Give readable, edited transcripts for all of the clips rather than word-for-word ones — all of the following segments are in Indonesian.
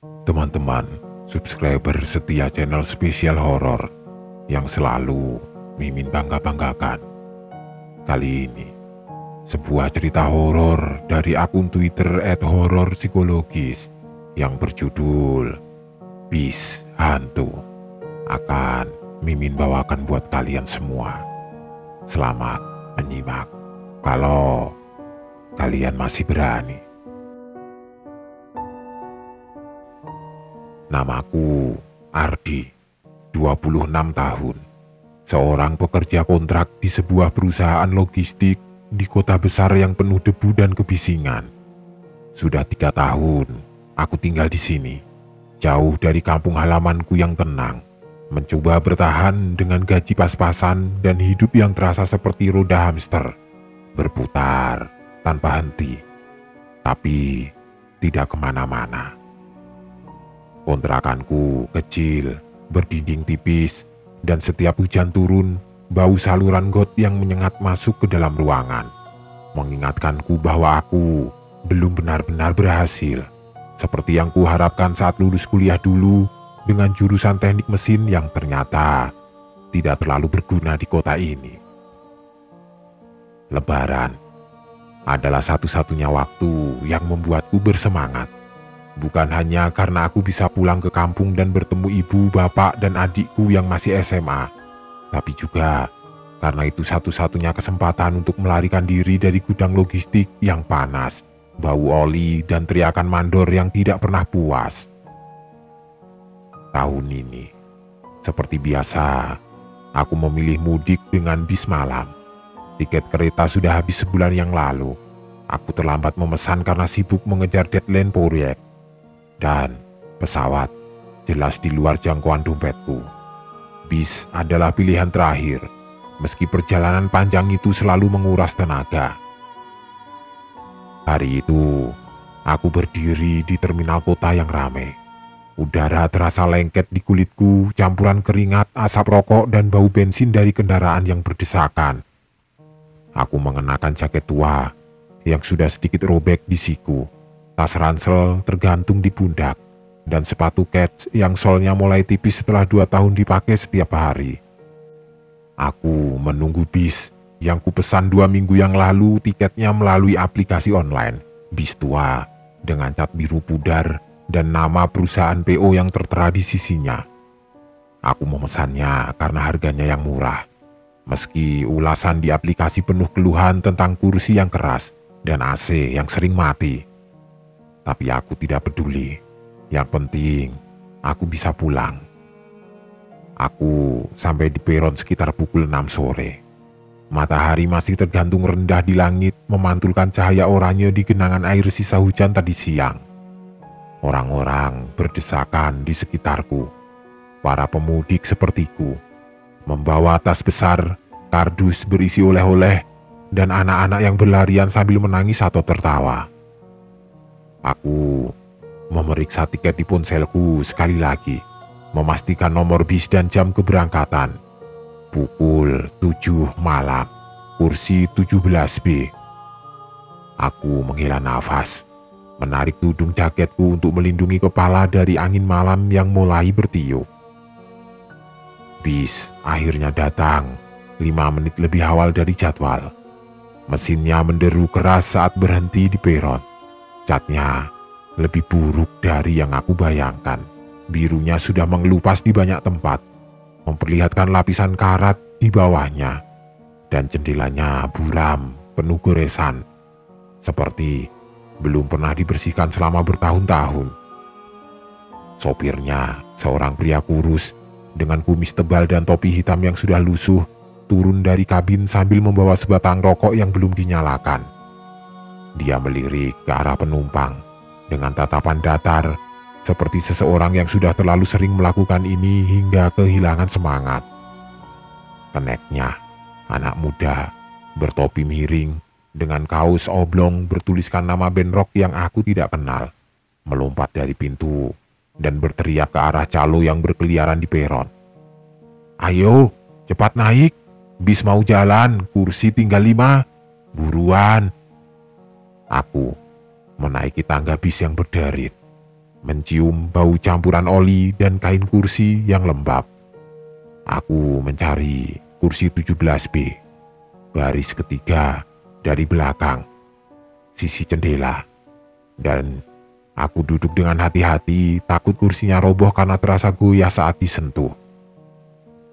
teman-teman subscriber setia channel spesial horor yang selalu Mimin bangga-banggakan. Kali ini, sebuah cerita horor dari akun Twitter @hororpsikologis yang berjudul Bis Hantu akan Mimin bawakan buat kalian semua. Selamat menyimak kalau kalian masih berani. Namaku Ardi, 26 tahun, seorang pekerja kontrak di sebuah perusahaan logistik di kota besar yang penuh debu dan kebisingan. Sudah 3 tahun aku tinggal di sini, jauh dari kampung halamanku yang tenang, mencoba bertahan dengan gaji pas-pasan dan hidup yang terasa seperti roda hamster, berputar tanpa henti, tapi tidak kemana-mana. Kontrakanku kecil, berdinding tipis, dan setiap hujan turun, bau saluran got yang menyengat masuk ke dalam ruangan, mengingatkanku bahwa aku belum benar-benar berhasil, seperti yang kuharapkan saat lulus kuliah dulu dengan jurusan teknik mesin yang ternyata tidak terlalu berguna di kota ini. Lebaran adalah satu-satunya waktu yang membuatku bersemangat. Bukan hanya karena aku bisa pulang ke kampung dan bertemu ibu, bapak, dan adikku yang masih SMA, tapi juga karena itu satu-satunya kesempatan untuk melarikan diri dari gudang logistik yang panas, bau oli, dan teriakan mandor yang tidak pernah puas. Tahun ini, seperti biasa, aku memilih mudik dengan bis malam. Tiket kereta sudah habis sebulan yang lalu. Aku terlambat memesan karena sibuk mengejar deadline proyek. Dan pesawat jelas di luar jangkauan dompetku. Bis adalah pilihan terakhir, meski perjalanan panjang itu selalu menguras tenaga. Hari itu, aku berdiri di terminal kota yang ramai. Udara terasa lengket di kulitku, campuran keringat, asap rokok, dan bau bensin dari kendaraan yang berdesakan. Aku mengenakan jaket tua yang sudah sedikit robek di siku, tas ransel tergantung di pundak, dan sepatu kets yang solnya mulai tipis setelah 2 tahun dipakai setiap hari. Aku menunggu bis yang kupesan 2 minggu yang lalu tiketnya melalui aplikasi online, bis tua dengan cat biru pudar dan nama perusahaan PO yang tertera di sisinya. Aku memesannya karena harganya yang murah, meski ulasan di aplikasi penuh keluhan tentang kursi yang keras dan AC yang sering mati. Tapi aku tidak peduli. Yang penting, aku bisa pulang. Aku sampai di peron sekitar pukul 6 sore. Matahari masih tergantung rendah di langit, memantulkan cahaya oranye di genangan air sisa hujan tadi siang. Orang-orang berdesakan di sekitarku. Para pemudik sepertiku, membawa tas besar, kardus berisi oleh-oleh, dan anak-anak yang berlarian sambil menangis atau tertawa. Aku memeriksa tiket di ponselku sekali lagi, memastikan nomor bis dan jam keberangkatan. Pukul 7 malam, kursi 17B. Aku menghela nafas, menarik tudung jaketku untuk melindungi kepala dari angin malam yang mulai bertiup. Bis akhirnya datang 5 menit lebih awal dari jadwal. Mesinnya menderu keras saat berhenti di peron. Catnya lebih buruk dari yang aku bayangkan. Birunya sudah mengelupas di banyak tempat, memperlihatkan lapisan karat di bawahnya, dan jendelanya buram, penuh goresan, seperti belum pernah dibersihkan selama bertahun-tahun. Sopirnya, seorang pria kurus dengan kumis tebal dan topi hitam yang sudah lusuh, turun dari kabin sambil membawa sebatang rokok yang belum dinyalakan. Dia melirik ke arah penumpang dengan tatapan datar, seperti seseorang yang sudah terlalu sering melakukan ini hingga kehilangan semangat. Keneknya, anak muda, bertopi miring, dengan kaos oblong bertuliskan nama band rock yang aku tidak kenal, melompat dari pintu dan berteriak ke arah calo yang berkeliaran di peron. "Ayo, cepat naik, bis mau jalan, kursi tinggal 5, buruan." Aku menaiki tangga bis yang berderit. mencium bau campuran oli dan kain kursi yang lembab. Aku mencari kursi 17B, baris ketiga dari belakang, sisi jendela, dan aku duduk dengan hati-hati, takut kursinya roboh karena terasa goyah saat disentuh.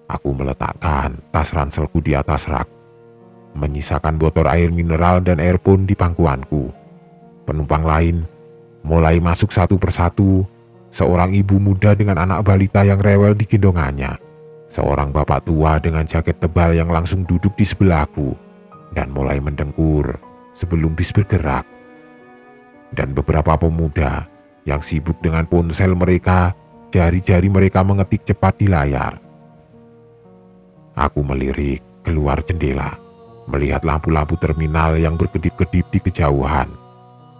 Aku meletakkan tas ranselku di atas rak, menyisakan botol air mineral dan earphone di pangkuanku. Penumpang lain mulai masuk satu persatu, seorang ibu muda dengan anak balita yang rewel di gendongannya, seorang bapak tua dengan jaket tebal yang langsung duduk di sebelahku dan mulai mendengkur sebelum bis bergerak, dan beberapa pemuda yang sibuk dengan ponsel mereka, jari-jari mereka mengetik cepat di layar. Aku melirik keluar jendela, melihat lampu-lampu terminal yang berkedip-kedip di kejauhan.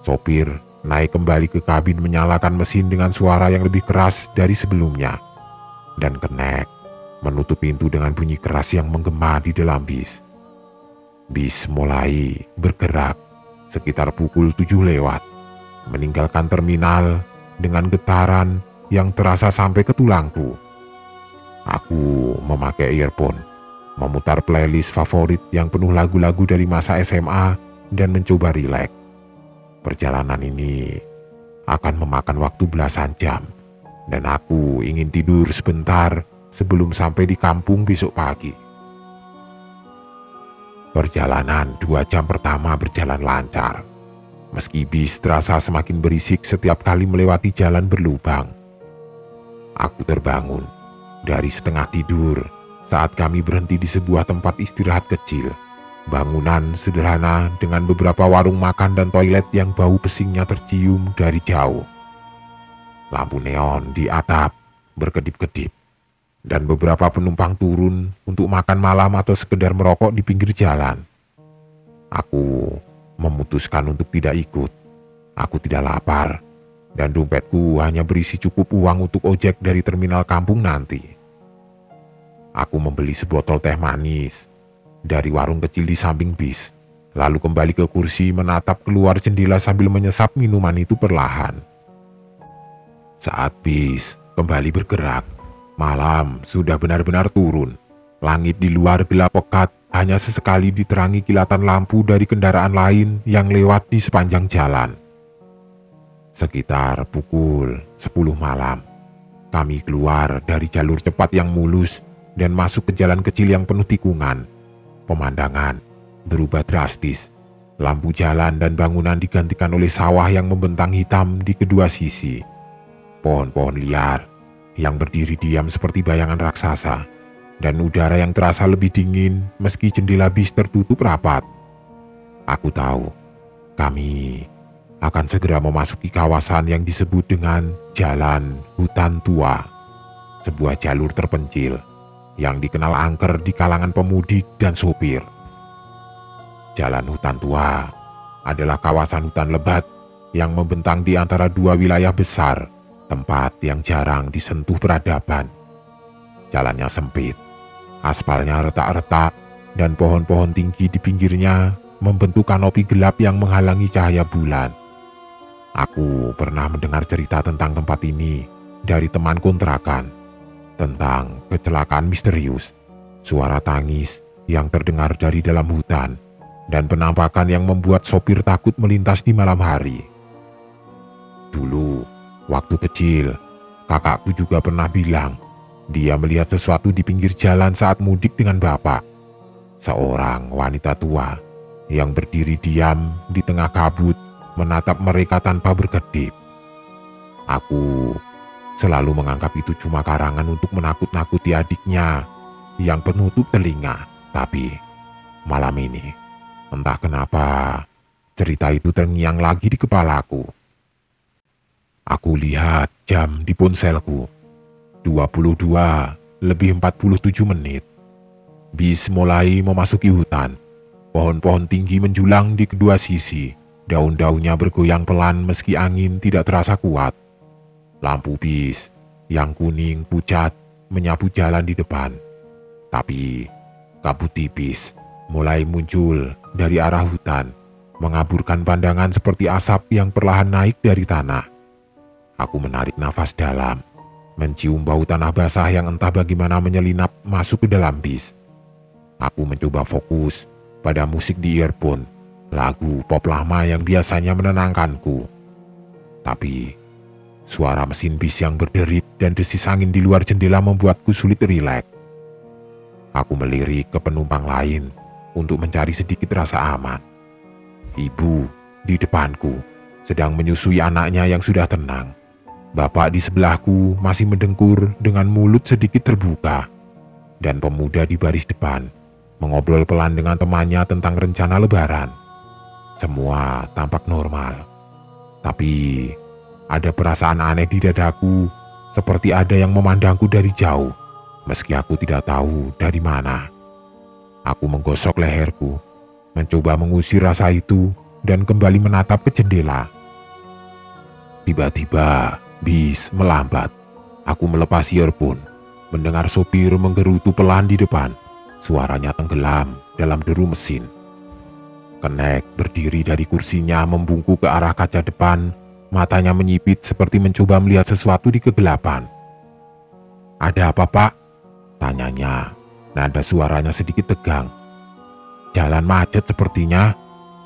Sopir naik kembali ke kabin menyalakan mesin dengan suara yang lebih keras dari sebelumnya, dan kenek menutup pintu dengan bunyi keras yang menggema di dalam bis. Bis mulai bergerak sekitar pukul 7 lewat, meninggalkan terminal dengan getaran yang terasa sampai ke tulangku. Aku memakai earphone, memutar playlist favorit yang penuh lagu-lagu dari masa SMA dan mencoba rileks. Perjalanan ini akan memakan waktu belasan jam, dan aku ingin tidur sebentar sebelum sampai di kampung besok pagi. Perjalanan 2 jam pertama berjalan lancar, meski bis terasa semakin berisik setiap kali melewati jalan berlubang. Aku terbangun dari setengah tidur saat kami berhenti di sebuah tempat istirahat kecil, bangunan sederhana dengan beberapa warung makan dan toilet yang bau pesingnya tercium dari jauh. Lampu neon di atap berkedip-kedip, dan beberapa penumpang turun untuk makan malam atau sekedar merokok di pinggir jalan. Aku memutuskan untuk tidak ikut. Aku tidak lapar, dan dompetku hanya berisi cukup uang untuk ojek dari terminal kampung nanti. Aku membeli sebotol teh manis dari warung kecil di samping bis, lalu kembali ke kursi menatap keluar jendela sambil menyesap minuman itu perlahan. Saat bis kembali bergerak, malam sudah benar-benar turun. Langit di luar gelap pekat, hanya sesekali diterangi kilatan lampu dari kendaraan lain yang lewat di sepanjang jalan. Sekitar pukul 10 malam, kami keluar dari jalur cepat yang mulus dan masuk ke jalan kecil yang penuh tikungan. Pemandangan berubah drastis. Lampu jalan dan bangunan digantikan oleh sawah yang membentang hitam di kedua sisi. Pohon-pohon liar yang berdiri diam seperti bayangan raksasa, dan udara yang terasa lebih dingin meski jendela bis tertutup rapat. Aku tahu kami akan segera memasuki kawasan yang disebut dengan Jalan Hutan Tua, sebuah jalur terpencil yang dikenal angker di kalangan pemudik dan sopir. Jalan Hutan Tua adalah kawasan hutan lebat yang membentang di antara dua wilayah besar, tempat yang jarang disentuh peradaban. Jalannya sempit, aspalnya retak-retak, dan pohon-pohon tinggi di pinggirnya membentuk kanopi gelap yang menghalangi cahaya bulan. Aku pernah mendengar cerita tentang tempat ini dari teman kontrakan, tentang kecelakaan misterius, suara tangis yang terdengar dari dalam hutan, dan penampakan yang membuat sopir takut melintas di malam hari. Dulu, waktu kecil, kakakku juga pernah bilang dia melihat sesuatu di pinggir jalan saat mudik dengan bapak. Seorang wanita tua yang berdiri diam di tengah kabut menatap mereka tanpa berkedip. Aku selalu menganggap itu cuma karangan untuk menakut-nakuti adiknya yang penutup telinga. Tapi malam ini, entah kenapa, cerita itu terngiang lagi di kepalaku. Aku lihat jam di ponselku, 22:47. Bis mulai memasuki hutan. Pohon-pohon tinggi menjulang di kedua sisi. Daun-daunnya bergoyang pelan meski angin tidak terasa kuat. Lampu bis yang kuning pucat menyapu jalan di depan. Tapi kabut tipis mulai muncul dari arah hutan, mengaburkan pandangan seperti asap yang perlahan naik dari tanah. Aku menarik nafas dalam, mencium bau tanah basah yang entah bagaimana menyelinap masuk ke dalam bis. Aku mencoba fokus pada musik di earphone, lagu pop lama yang biasanya menenangkanku. Tapi suara mesin bis yang berderit dan desis angin di luar jendela membuatku sulit rileks. Aku melirik ke penumpang lain untuk mencari sedikit rasa aman. Ibu di depanku sedang menyusui anaknya yang sudah tenang. Bapak di sebelahku masih mendengkur dengan mulut sedikit terbuka. Dan pemuda di baris depan mengobrol pelan dengan temannya tentang rencana lebaran. Semua tampak normal. Tapi ada perasaan aneh di dadaku, seperti ada yang memandangku dari jauh, meski aku tidak tahu dari mana. Aku menggosok leherku, mencoba mengusir rasa itu dan kembali menatap ke jendela. Tiba-tiba bis melambat. Aku melepas earphone, mendengar sopir menggerutu pelan di depan. Suaranya tenggelam dalam deru mesin. Kenek berdiri dari kursinya membungkuk ke arah kaca depan, matanya menyipit seperti mencoba melihat sesuatu di kegelapan. "Ada apa, Pak?" tanyanya. Nada suaranya sedikit tegang. "Jalan macet sepertinya.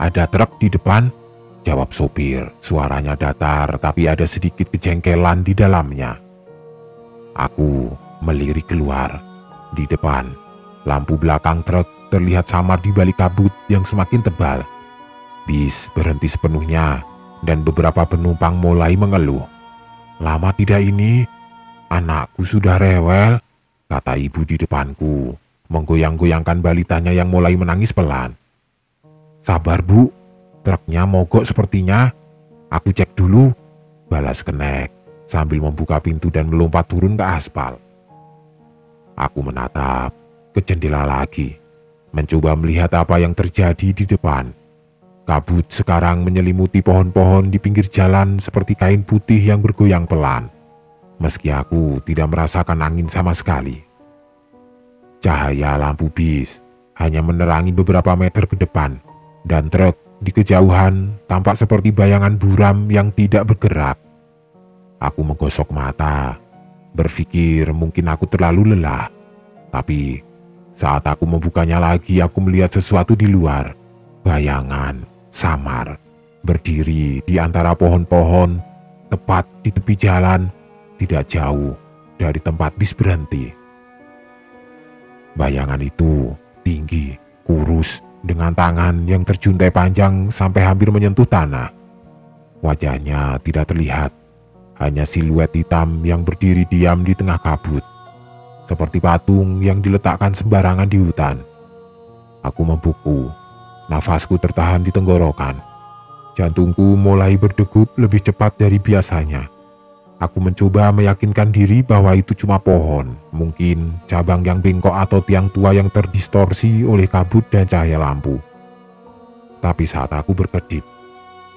Ada truk di depan," jawab sopir. Suaranya datar tapi ada sedikit kejengkelan di dalamnya. Aku melirik keluar. Di depan, lampu belakang truk terlihat samar di balik kabut yang semakin tebal. Bis berhenti sepenuhnya dan beberapa penumpang mulai mengeluh. "Lama tidak ini, anakku sudah rewel," kata ibu di depanku, menggoyang-goyangkan balitanya yang mulai menangis pelan. "Sabar, Bu, truknya mogok sepertinya. Aku cek dulu," balas Kenek sambil membuka pintu dan melompat turun ke aspal. Aku menatap ke jendela lagi, mencoba melihat apa yang terjadi di depan. Kabut sekarang menyelimuti pohon-pohon di pinggir jalan seperti kain putih yang bergoyang pelan, meski aku tidak merasakan angin sama sekali. Cahaya lampu bis hanya menerangi beberapa meter ke depan, dan truk di kejauhan tampak seperti bayangan buram yang tidak bergerak. Aku menggosok mata, berpikir mungkin aku terlalu lelah. Tapi saat aku membukanya lagi, aku melihat sesuatu di luar. Bayangan samar berdiri di antara pohon-pohon, tepat di tepi jalan, tidak jauh dari tempat bis berhenti. Bayangan itu tinggi, kurus, dengan tangan yang terjuntai panjang sampai hampir menyentuh tanah. Wajahnya tidak terlihat, hanya siluet hitam yang berdiri diam di tengah kabut, seperti patung yang diletakkan sembarangan di hutan. Aku membuku, nafasku tertahan di tenggorokan. Jantungku mulai berdegup lebih cepat dari biasanya. Aku mencoba meyakinkan diri bahwa itu cuma pohon, mungkin cabang yang bengkok atau tiang tua yang terdistorsi oleh kabut dan cahaya lampu. Tapi saat aku berkedip,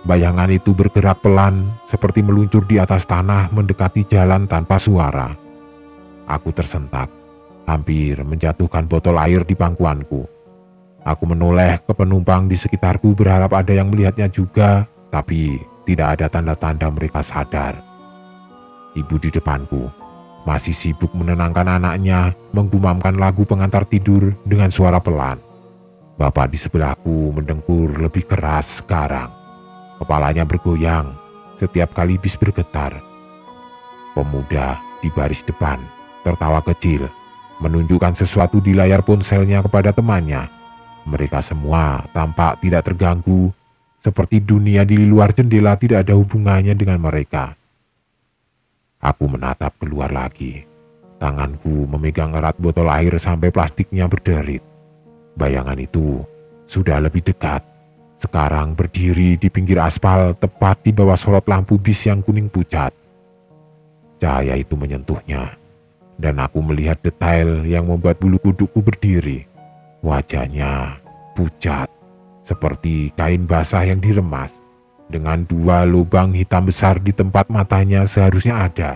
bayangan itu bergerak pelan seperti meluncur di atas tanah mendekati jalan tanpa suara. Aku tersentak, hampir menjatuhkan botol air di pangkuanku. Aku menoleh ke penumpang di sekitarku berharap ada yang melihatnya juga, tapi tidak ada tanda-tanda mereka sadar. Ibu di depanku masih sibuk menenangkan anaknya, menggumamkan lagu pengantar tidur dengan suara pelan. Bapak di sebelahku mendengkur lebih keras sekarang. Kepalanya bergoyang setiap kali bis bergetar. Pemuda di baris depan tertawa kecil, menunjukkan sesuatu di layar ponselnya kepada temannya. Mereka semua tampak tidak terganggu, seperti dunia di luar jendela tidak ada hubungannya dengan mereka. Aku menatap keluar lagi. Tanganku memegang erat botol air sampai plastiknya berderit. Bayangan itu sudah lebih dekat. Sekarang berdiri di pinggir aspal tepat di bawah sorot lampu bis yang kuning pucat. Cahaya itu menyentuhnya, dan aku melihat detail yang membuat bulu kudukku berdiri. Wajahnya pucat, seperti kain basah yang diremas, dengan dua lubang hitam besar di tempat matanya seharusnya ada.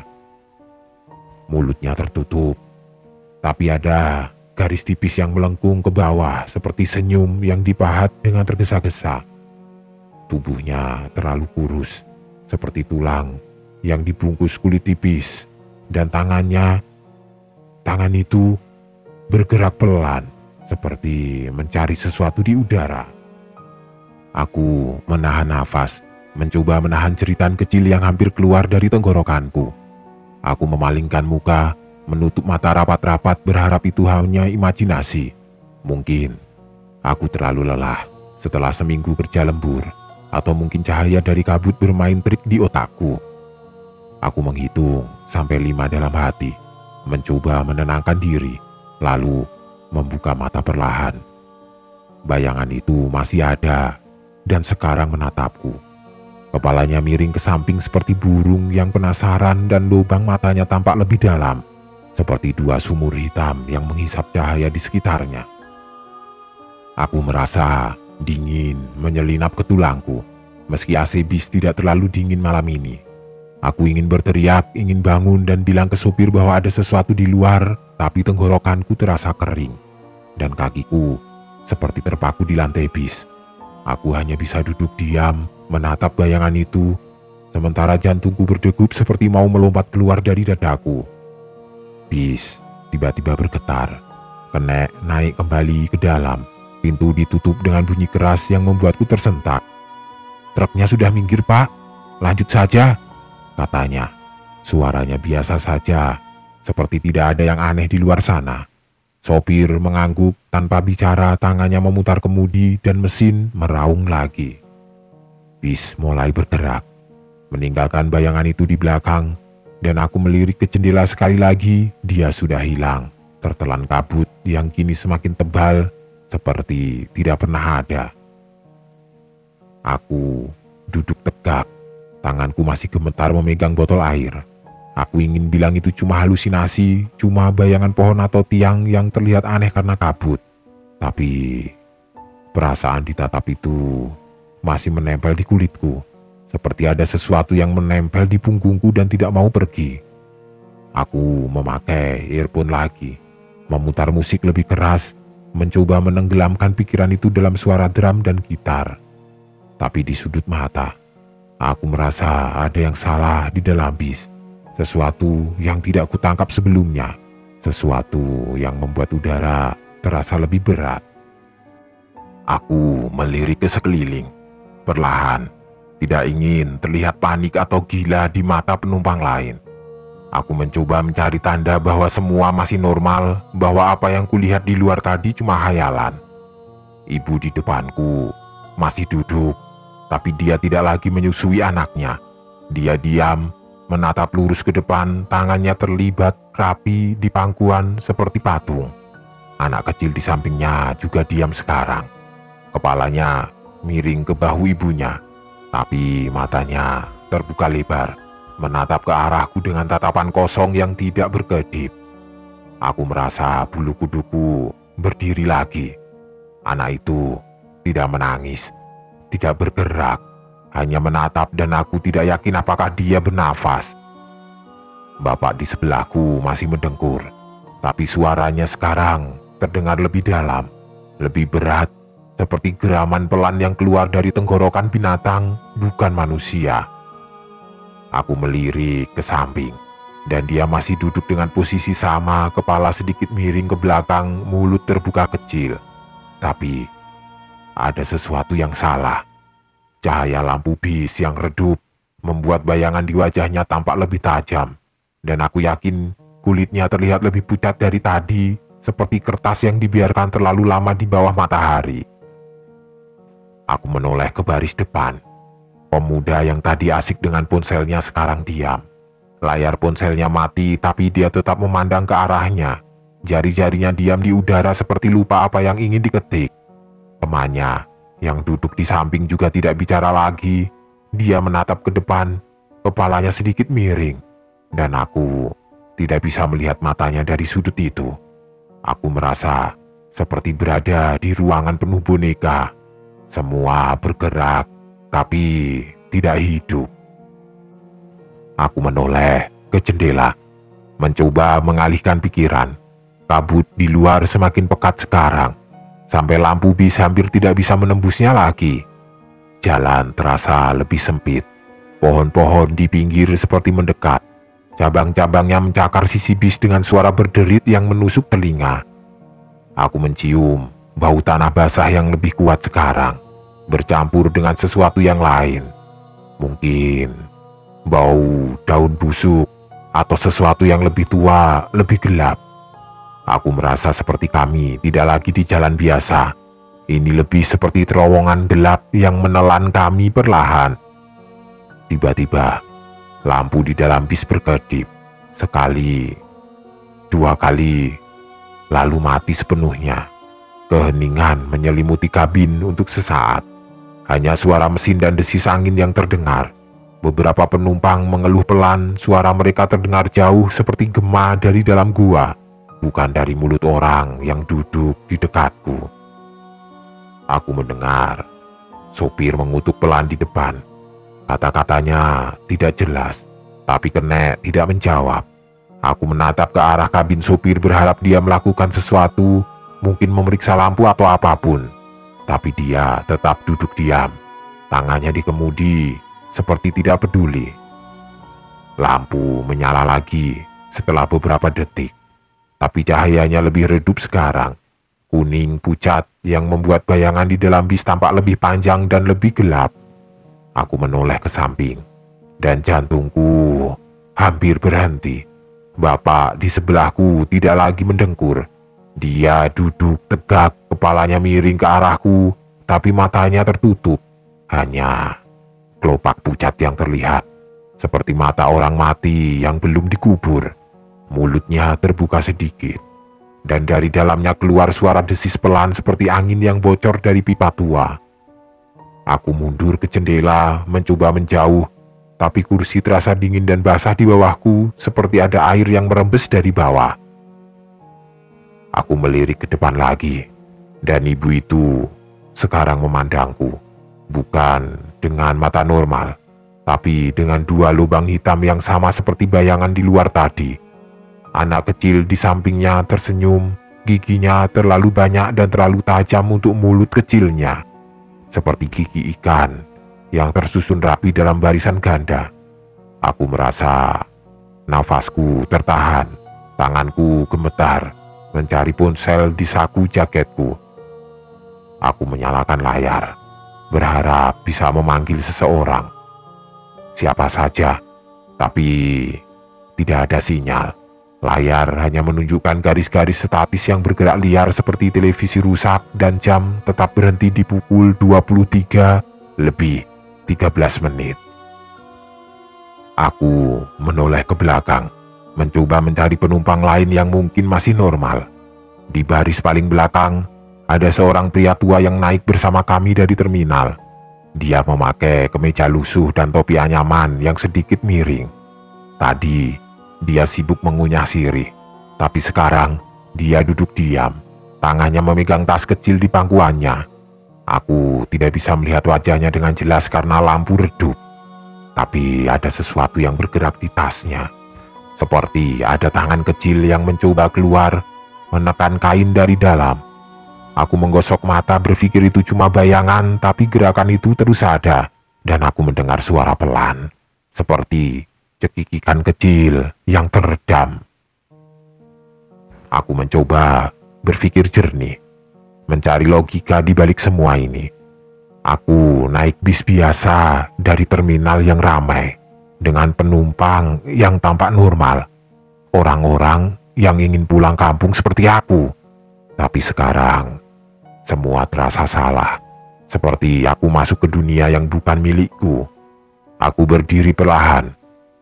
Mulutnya tertutup, tapi ada garis tipis yang melengkung ke bawah seperti senyum yang dipahat dengan tergesa-gesa. Tubuhnya terlalu kurus, seperti tulang, yang dibungkus kulit tipis, dan tangan itu bergerak pelan seperti mencari sesuatu di udara. Aku menahan nafas, mencoba menahan jeritan kecil yang hampir keluar dari tenggorokanku. Aku memalingkan muka, menutup mata rapat-rapat berharap itu hanya imajinasi. Mungkin aku terlalu lelah setelah seminggu kerja lembur, atau mungkin cahaya dari kabut bermain trik di otakku. Aku menghitung sampai 5 dalam hati, mencoba menenangkan diri, lalu membuka mata perlahan. Bayangan itu masih ada dan sekarang menatapku. Kepalanya miring ke samping seperti burung yang penasaran dan lubang matanya tampak lebih dalam, seperti 2 sumur hitam yang menghisap cahaya di sekitarnya. Aku merasa dingin menyelinap ke tulangku, meski AC bis tidak terlalu dingin malam ini. Aku ingin berteriak, ingin bangun dan bilang ke sopir bahwa ada sesuatu di luar, tapi tenggorokanku terasa kering, dan kakiku seperti terpaku di lantai bis. Aku hanya bisa duduk diam, menatap bayangan itu, sementara jantungku berdegup seperti mau melompat keluar dari dadaku. Bis tiba-tiba bergetar, naik kembali ke dalam. Pintu ditutup dengan bunyi keras yang membuatku tersentak. "Truknya sudah minggir, Pak. Lanjut saja," katanya. Suaranya biasa saja, seperti tidak ada yang aneh di luar sana. Sopir mengangguk tanpa bicara, tangannya memutar kemudi dan mesin meraung lagi. Bis mulai bergerak, meninggalkan bayangan itu di belakang, dan aku melirik ke jendela sekali lagi. Dia sudah hilang, tertelan kabut yang kini semakin tebal, seperti tidak pernah ada. Aku duduk tegak, tanganku masih gemetar memegang botol air. Aku ingin bilang itu cuma halusinasi, cuma bayangan pohon atau tiang yang terlihat aneh karena kabut. Tapi perasaan ditatap itu masih menempel di kulitku, seperti ada sesuatu yang menempel di punggungku dan tidak mau pergi. Aku memakai earphone lagi, memutar musik lebih keras, mencoba menenggelamkan pikiran itu dalam suara drum dan gitar. Tapi di sudut mata, aku merasa ada yang salah di dalam bis. Sesuatu yang tidak kutangkap sebelumnya, sesuatu yang membuat udara terasa lebih berat. Aku melirik ke sekeliling, perlahan, tidak ingin terlihat panik atau gila di mata penumpang lain. Aku mencoba mencari tanda bahwa semua masih normal, bahwa apa yang kulihat di luar tadi cuma khayalan. Ibu di depanku masih duduk, tapi dia tidak lagi menyusui anaknya. Dia diam, menatap lurus ke depan, tangannya terlibat rapi di pangkuan seperti patung. Anak kecil di sampingnya juga diam sekarang. Kepalanya miring ke bahu ibunya, tapi matanya terbuka lebar, menatap ke arahku dengan tatapan kosong yang tidak berkedip. Aku merasa bulu kuduku berdiri lagi. Anak itu tidak menangis, tidak bergerak, hanya menatap, dan aku tidak yakin apakah dia bernafas. Bapak di sebelahku masih mendengkur, tapi suaranya sekarang terdengar lebih dalam, lebih berat, seperti geraman pelan yang keluar dari tenggorokan binatang, bukan manusia. Aku melirik ke samping, dan dia masih duduk dengan posisi sama, kepala sedikit miring ke belakang, mulut terbuka kecil. Tapi ada sesuatu yang salah. Cahaya lampu bis yang redup membuat bayangan di wajahnya tampak lebih tajam, dan aku yakin kulitnya terlihat lebih pucat dari tadi, seperti kertas yang dibiarkan terlalu lama di bawah matahari. Aku menoleh ke baris depan. Pemuda yang tadi asik dengan ponselnya sekarang diam. Layar ponselnya mati, tapi dia tetap memandang ke arahnya. Jari-jarinya diam di udara seperti lupa apa yang ingin diketik. Temannya yang duduk di samping juga tidak bicara lagi. Dia menatap ke depan, kepalanya sedikit miring, dan aku tidak bisa melihat matanya dari sudut itu. Aku merasa seperti berada di ruangan penuh boneka. Semua bergerak, tapi tidak hidup. Aku menoleh ke jendela, mencoba mengalihkan pikiran. Kabut di luar semakin pekat sekarang, sampai lampu bis hampir tidak bisa menembusnya lagi. Jalan terasa lebih sempit. Pohon-pohon di pinggir seperti mendekat. Cabang-cabangnya mencakar sisi bis dengan suara berderit yang menusuk telinga. Aku mencium bau tanah basah yang lebih kuat sekarang, bercampur dengan sesuatu yang lain. Mungkin bau daun busuk atau sesuatu yang lebih tua, lebih gelap. Aku merasa seperti kami tidak lagi di jalan biasa. Ini lebih seperti terowongan gelap yang menelan kami perlahan. Tiba-tiba, lampu di dalam bis berkedip. Sekali, dua kali, lalu mati sepenuhnya. Keheningan menyelimuti kabin untuk sesaat. Hanya suara mesin dan desis angin yang terdengar. Beberapa penumpang mengeluh pelan, suara mereka terdengar jauh seperti gema dari dalam gua, bukan dari mulut orang yang duduk di dekatku. Aku mendengar sopir mengutuk pelan di depan. Kata-katanya tidak jelas, tapi Kenek tidak menjawab. Aku menatap ke arah kabin sopir berharap dia melakukan sesuatu, mungkin memeriksa lampu atau apapun. Tapi dia tetap duduk diam, tangannya di kemudi, seperti tidak peduli. Lampu menyala lagi setelah beberapa detik, tapi cahayanya lebih redup sekarang. Kuning pucat yang membuat bayangan di dalam bis tampak lebih panjang dan lebih gelap. Aku menoleh ke samping, dan jantungku hampir berhenti. Bapak di sebelahku tidak lagi mendengkur. Dia duduk tegak, kepalanya miring ke arahku, tapi matanya tertutup. Hanya kelopak pucat yang terlihat, seperti mata orang mati yang belum dikubur. Mulutnya terbuka sedikit, dan dari dalamnya keluar suara desis pelan seperti angin yang bocor dari pipa tua. Aku mundur ke jendela, mencoba menjauh, tapi kursi terasa dingin dan basah di bawahku, seperti ada air yang merembes dari bawah. Aku melirik ke depan lagi, dan ibu itu sekarang memandangku, bukan dengan mata normal, tapi dengan dua lubang hitam yang sama seperti bayangan di luar tadi. Anak kecil di sampingnya tersenyum, giginya terlalu banyak dan terlalu tajam untuk mulut kecilnya, seperti gigi ikan yang tersusun rapi dalam barisan ganda. Aku merasa nafasku tertahan, tanganku gemetar, mencari ponsel di saku jaketku. Aku menyalakan layar, berharap bisa memanggil seseorang. Siapa saja, tapi tidak ada sinyal. Layar hanya menunjukkan garis-garis statis yang bergerak liar seperti televisi rusak, dan jam tetap berhenti di pukul 23:13. Aku menoleh ke belakang, mencoba mencari penumpang lain yang mungkin masih normal. Di baris paling belakang, ada seorang pria tua yang naik bersama kami dari terminal. Dia memakai kemeja lusuh dan topi anyaman yang sedikit miring. Tadi dia sibuk mengunyah sirih, tapi sekarang dia duduk diam, tangannya memegang tas kecil di pangkuannya. Aku tidak bisa melihat wajahnya dengan jelas karena lampu redup, tapi ada sesuatu yang bergerak di tasnya, seperti ada tangan kecil yang mencoba keluar, menekan kain dari dalam. Aku menggosok mata berpikir itu cuma bayangan, tapi gerakan itu terus ada, dan aku mendengar suara pelan, seperti cekikikan kecil yang teredam. Aku mencoba berpikir jernih, mencari logika di balik semua ini. Aku naik bis biasa dari terminal yang ramai, dengan penumpang yang tampak normal, orang-orang yang ingin pulang kampung seperti aku. Tapi sekarang, semua terasa salah, seperti aku masuk ke dunia yang bukan milikku. Aku berdiri perlahan,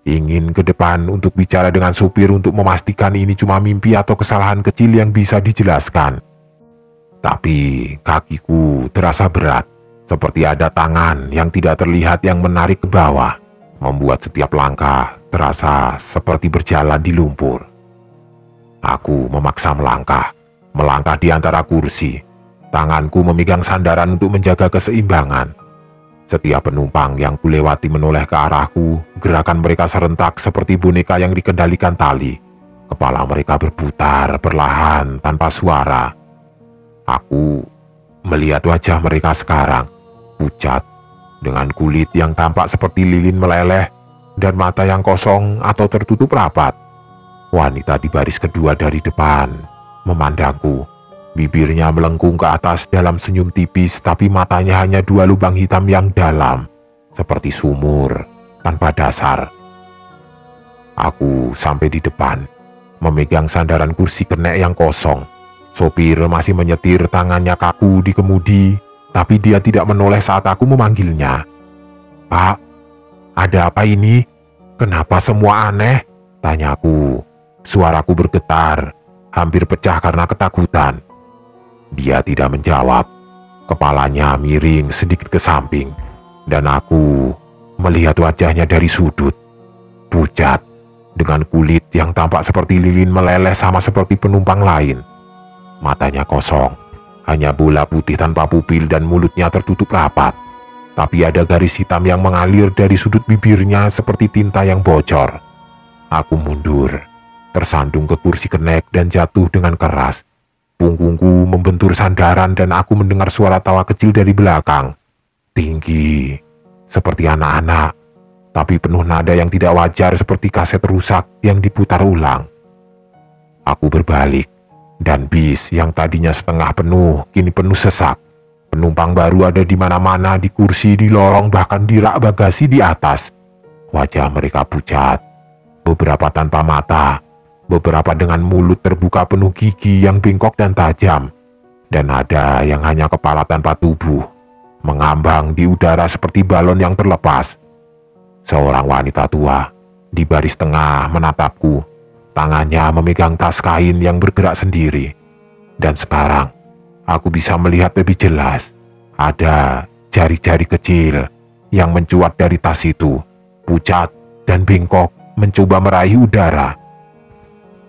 ingin ke depan untuk bicara dengan supir untuk memastikan ini cuma mimpi atau kesalahan kecil yang bisa dijelaskan. Tapi kakiku terasa berat, seperti ada tangan yang tidak terlihat yang menarik ke bawah, membuat setiap langkah terasa seperti berjalan di lumpur. Aku memaksa melangkah di antara kursi. Tanganku memegang sandaran untuk menjaga keseimbangan. Setiap penumpang yang kulewati menoleh ke arahku, gerakan mereka serentak seperti boneka yang dikendalikan tali. Kepala mereka berputar perlahan tanpa suara. Aku melihat wajah mereka sekarang, pucat, dengan kulit yang tampak seperti lilin meleleh dan mata yang kosong atau tertutup rapat. Wanita di baris kedua dari depan memandangku. Bibirnya melengkung ke atas dalam senyum tipis, tapi matanya hanya dua lubang hitam yang dalam, seperti sumur tanpa dasar. Aku sampai di depan, memegang sandaran kursi kenek yang kosong. Sopir masih menyetir, tangannya kaku di kemudi, tapi dia tidak menoleh saat aku memanggilnya. "Pak, ada apa ini? Kenapa semua aneh?" tanyaku. Suaraku bergetar, hampir pecah karena ketakutan. Dia tidak menjawab. Kepalanya miring sedikit ke samping, dan aku melihat wajahnya dari sudut. Pucat, dengan kulit yang tampak seperti lilin meleleh sama seperti penumpang lain. Matanya kosong, hanya bola putih tanpa pupil dan mulutnya tertutup rapat. Tapi ada garis hitam yang mengalir dari sudut bibirnya seperti tinta yang bocor. Aku mundur, tersandung ke kursi kenek dan jatuh dengan keras. Punggungku membentur sandaran dan aku mendengar suara tawa kecil dari belakang. Tinggi, seperti anak-anak, tapi penuh nada yang tidak wajar seperti kaset rusak yang diputar ulang. Aku berbalik, dan bis yang tadinya setengah penuh kini penuh sesak. Penumpang baru ada di mana-mana, di kursi, di lorong, bahkan di rak bagasi di atas. Wajah mereka pucat, beberapa tanpa mata, beberapa dengan mulut terbuka penuh gigi yang bengkok dan tajam, dan ada yang hanya kepala tanpa tubuh, mengambang di udara seperti balon yang terlepas. Seorang wanita tua di baris tengah menatapku, tangannya memegang tas kain yang bergerak sendiri. Dan sekarang aku bisa melihat lebih jelas, ada jari-jari kecil yang mencuat dari tas itu, pucat dan bengkok, mencoba meraih udara.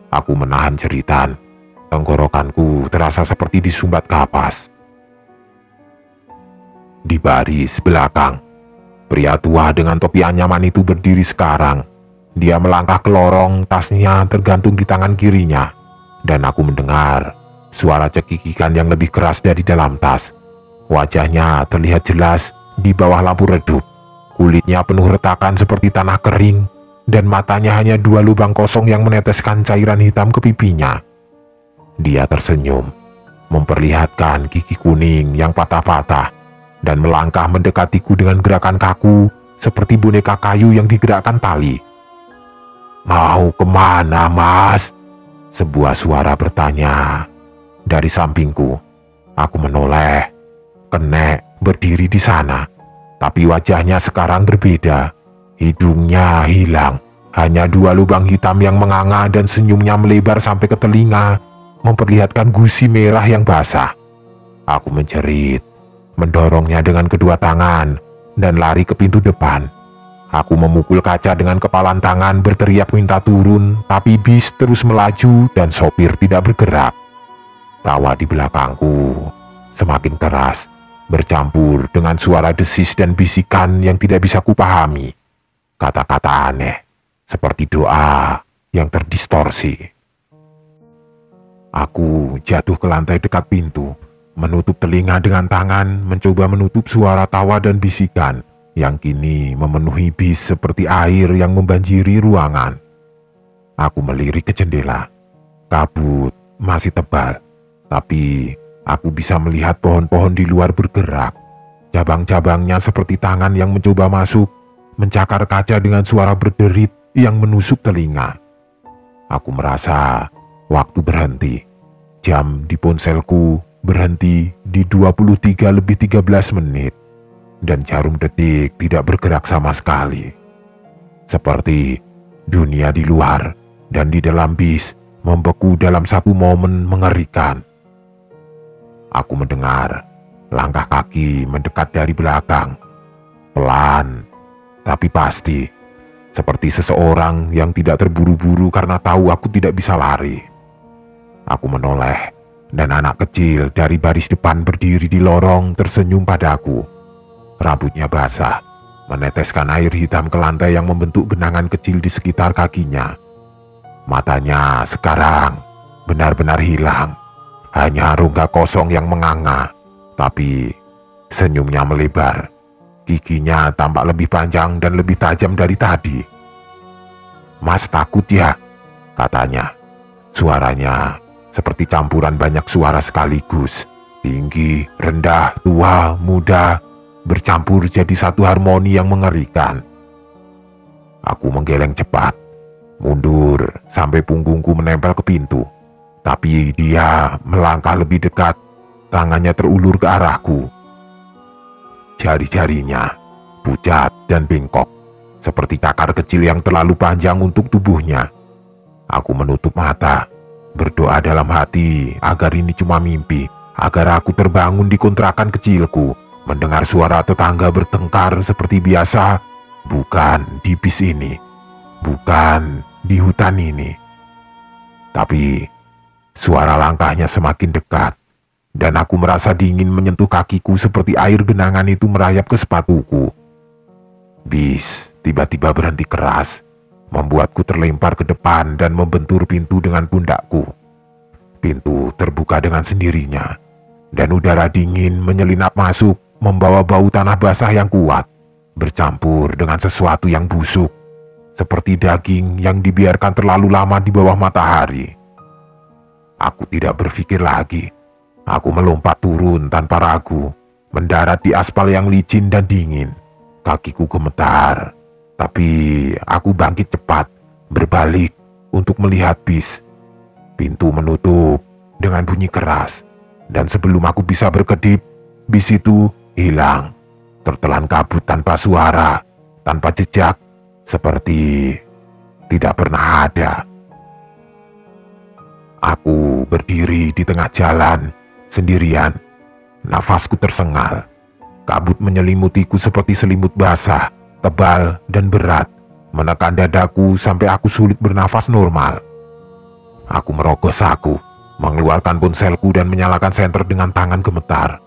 Aku menahan jeritan. Tenggorokanku terasa seperti disumbat kapas. Di baris belakang, pria tua dengan topi anyaman itu berdiri sekarang. Dia melangkah ke lorong, tasnya tergantung di tangan kirinya. Dan aku mendengar suara cekikikan yang lebih keras dari dalam tas. Wajahnya terlihat jelas di bawah lampu redup. Kulitnya penuh retakan seperti tanah kering, dan matanya hanya dua lubang kosong yang meneteskan cairan hitam ke pipinya. Dia tersenyum, memperlihatkan gigi kuning yang patah-patah, dan melangkah mendekatiku dengan gerakan kaku seperti boneka kayu yang digerakkan tali. "Mau kemana, Mas?" sebuah suara bertanya dari sampingku. Aku menoleh. Kenek berdiri di sana, tapi wajahnya sekarang berbeda. Hidungnya hilang, hanya dua lubang hitam yang menganga dan senyumnya melebar sampai ke telinga, memperlihatkan gusi merah yang basah. Aku menjerit, mendorongnya dengan kedua tangan, dan lari ke pintu depan. Aku memukul kaca dengan kepalan tangan, berteriak minta turun, tapi bis terus melaju dan sopir tidak bergerak. Tawa di belakangku semakin keras, bercampur dengan suara desis dan bisikan yang tidak bisa kupahami. Kata-kata aneh, seperti doa yang terdistorsi. Aku jatuh ke lantai dekat pintu, menutup telinga dengan tangan, mencoba menutup suara tawa dan bisikan yang kini memenuhi bis seperti air yang membanjiri ruangan. Aku melirik ke jendela. Kabut masih tebal, tapi aku bisa melihat pohon-pohon di luar bergerak. Cabang-cabangnya seperti tangan yang mencoba masuk, mencakar kaca dengan suara berderit yang menusuk telinga. Aku merasa waktu berhenti. Jam di ponselku berhenti di 23:13 menit, dan jarum detik tidak bergerak sama sekali. Seperti dunia di luar dan di dalam bis membeku dalam satu momen mengerikan. Aku mendengar langkah kaki mendekat dari belakang, pelan tapi pasti, seperti seseorang yang tidak terburu-buru karena tahu aku tidak bisa lari. Aku menoleh, dan anak kecil dari baris depan berdiri di lorong tersenyum padaku. Rambutnya basah, meneteskan air hitam ke lantai yang membentuk genangan kecil di sekitar kakinya. Matanya sekarang benar-benar hilang, hanya rongga kosong yang menganga, tapi senyumnya melebar. Giginya tampak lebih panjang dan lebih tajam dari tadi. "Mas takut ya?" katanya. Suaranya seperti campuran banyak suara sekaligus. Tinggi, rendah, tua, muda, bercampur jadi satu harmoni yang mengerikan. Aku menggeleng cepat, mundur sampai punggungku menempel ke pintu. Tapi dia melangkah lebih dekat, tangannya terulur ke arahku. Jari-jarinya pucat dan bengkok, seperti cakar kecil yang terlalu panjang untuk tubuhnya. Aku menutup mata, berdoa dalam hati agar ini cuma mimpi, agar aku terbangun di kontrakan kecilku, mendengar suara tetangga bertengkar seperti biasa, bukan di bis ini, bukan di hutan ini. Tapi suara langkahnya semakin dekat, dan aku merasa dingin menyentuh kakiku seperti air genangan itu merayap ke sepatuku. Bis tiba-tiba berhenti keras, membuatku terlempar ke depan dan membentur pintu dengan pundakku. Pintu terbuka dengan sendirinya, dan udara dingin menyelinap masuk, membawa bau tanah basah yang kuat, bercampur dengan sesuatu yang busuk, seperti daging yang dibiarkan terlalu lama di bawah matahari. Aku tidak berpikir lagi. Aku melompat turun tanpa ragu, mendarat di aspal yang licin dan dingin. Kakiku gemetar, tapi aku bangkit cepat, berbalik untuk melihat bis. Pintu menutup dengan bunyi keras, dan sebelum aku bisa berkedip, bis itu hilang, tertelan kabut tanpa suara, tanpa jejak, seperti tidak pernah ada. Aku berdiri di tengah jalan, sendirian. Nafasku tersengal. Kabut menyelimutiku seperti selimut basah, tebal dan berat, menekan dadaku sampai aku sulit bernafas normal. Aku merogoh saku, mengeluarkan ponselku dan menyalakan senter dengan tangan gemetar.